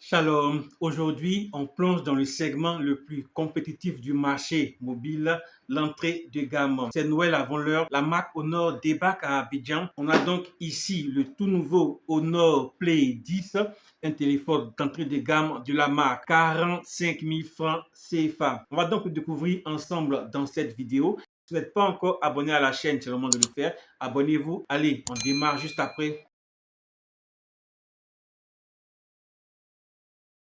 Shalom, aujourd'hui on plonge dans le segment le plus compétitif du marché mobile, l'entrée de gamme. C'est Noël avant l'heure, la marque Honor débarque à Abidjan. On a donc ici le tout nouveau Honor Play 10, un téléphone d'entrée de gamme de la marque 45 000 francs CFA. On va donc le découvrir ensemble dans cette vidéo. Si vous n'êtes pas encore abonné à la chaîne, c'est le moment de le faire. Abonnez-vous. Allez, on démarre juste après.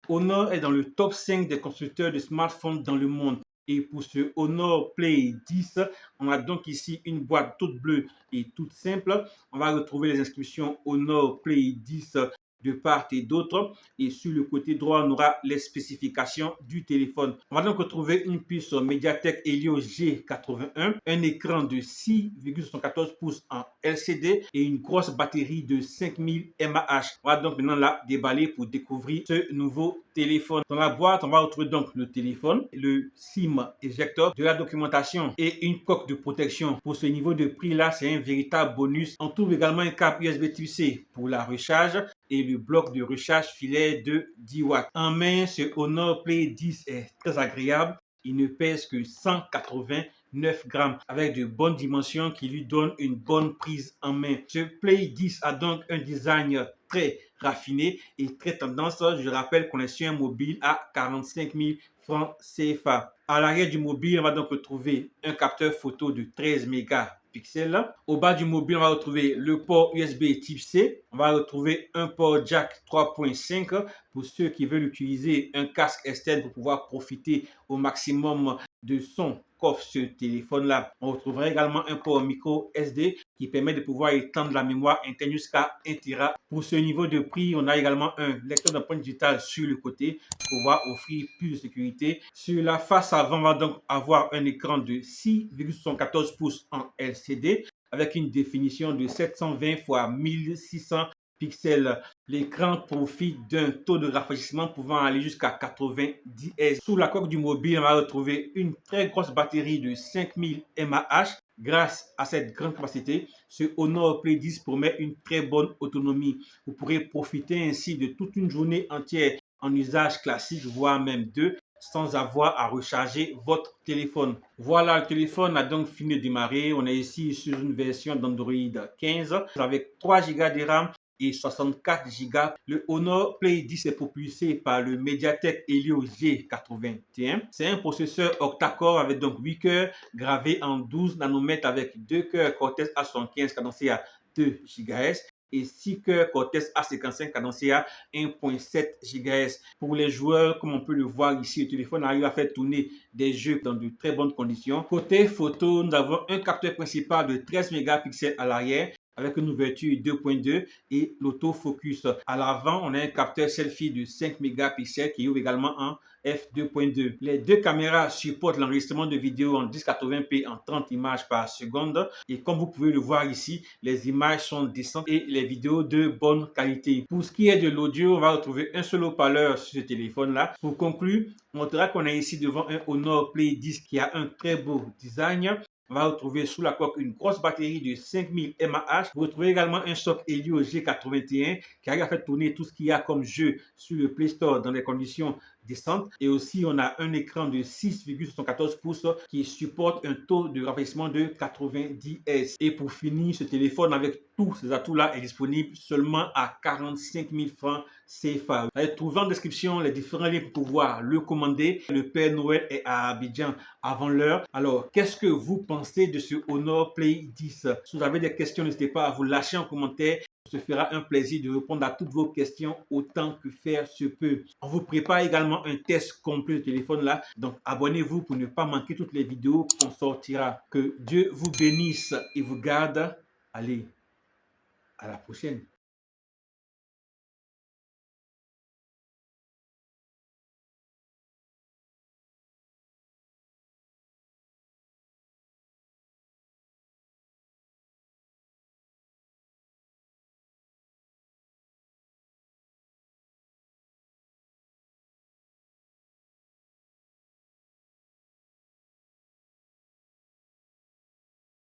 Honor est dans le top 5 des constructeurs de smartphones dans le monde. Et pour ce Honor Play 10, on a donc ici une boîte toute bleue et toute simple. On va retrouver les inscriptions Honor Play 10 de part et d'autre. Et sur le côté droit, on aura les spécifications du téléphone. On va donc retrouver une puce Mediatek Helio G81, un écran de 6,74 pouces en LCD et une grosse batterie de 5000 mAh. On va donc maintenant la déballer pour découvrir ce nouveau téléphone. Dans la boîte, on va retrouver donc le téléphone, le SIM éjecteur, de la documentation et une coque de protection. Pour ce niveau de prix là, c'est un véritable bonus. On trouve également un câble USB Type-C pour la recharge et le bloc de recharge filaire de 10 watts. En main, ce Honor Play 10 est très agréable. Il ne pèse que 189 grammes avec de bonnes dimensions qui lui donnent une bonne prise en main. Ce Play 10 a donc un design très raffiné et très tendance. Je rappelle qu'on est sur un mobile à 45 000 francs CFA. À l'arrière du mobile, on va donc retrouver un capteur photo de 13 mégapixels. Au bas du mobile, on va retrouver le port USB type C. On va retrouver un port jack 3.5 pour ceux qui veulent utiliser un casque externe pour pouvoir profiter au maximum de son qu'offre ce téléphone-là. On retrouvera également un port micro SD qui permet de pouvoir étendre la mémoire interne jusqu'à 1 Tera. Pour ce niveau de prix, on a également un lecteur d'empreinte digitale sur le côté pour pouvoir offrir plus de sécurité. Sur la face avant, on va donc avoir un écran de 6,74 pouces en LCD avec une définition de 720 x 1600 pixels. L'écran profite d'un taux de rafraîchissement pouvant aller jusqu'à 90 Hz. Sous la coque du mobile, on va retrouver une très grosse batterie de 5000 mAh. Grâce à cette grande capacité, ce Honor Play 10 promet une très bonne autonomie. Vous pourrez profiter ainsi de toute une journée entière en usage classique, voire même deux, sans avoir à recharger votre téléphone. Voilà, le téléphone a donc fini de démarrer. On est ici sur une version d'Android 15 avec 3 Go de RAM et 64 Go. Le Honor Play 10 est propulsé par le Mediatek Helio G81. C'est un processeur octa-core avec donc 8 cœurs gravé en 12 nanomètres avec 2 cœurs Cortex A75 cadencés à 2 GHz et 6 cœurs Cortex A55 cadencés à 1.7 GHz. Pour les joueurs, comme on peut le voir ici, le téléphone arrive à faire tourner des jeux dans de très bonnes conditions. Côté photo, nous avons un capteur principal de 13 mégapixels à l'arrière avec une ouverture 2.2 et l'autofocus. À l'avant, on a un capteur selfie de 5 mégapixels qui ouvre également en f2.2. Les deux caméras supportent l'enregistrement de vidéos en 1080p en 30 images par seconde. Et comme vous pouvez le voir ici, les images sont décentes et les vidéos de bonne qualité. Pour ce qui est de l'audio, on va retrouver un seul haut-parleur sur ce téléphone-là. Pour conclure, on notera qu'on est ici devant un Honor Play 10 qui a un très beau design. On va retrouver sous la coque une grosse batterie de 5000 mAh. Vous retrouvez également un socle Helio G81 qui arrive à faire tourner tout ce qu'il y a comme jeu sur le Play Store dans des conditions décentes. Et aussi, on a un écran de 6,74 pouces qui supporte un taux de rafraîchissement de 90 Hz. Et pour finir, ce téléphone avec tous ces atouts-là est disponible seulement à 45 000 francs CFA. Vous allez trouver en description les différents liens pour pouvoir le commander. Le Père Noël est à Abidjan avant l'heure. Alors, qu'est-ce que vous pensez de ce Honor Play 10? Si vous avez des questions, n'hésitez pas à vous lâcher en commentaire. Ce fera un plaisir de répondre à toutes vos questions autant que faire se peut. On vous prépare également un test complet de téléphone là. Donc, abonnez-vous pour ne pas manquer toutes les vidéos qu'on sortira. Que Dieu vous bénisse et vous garde. Allez, à la prochaine.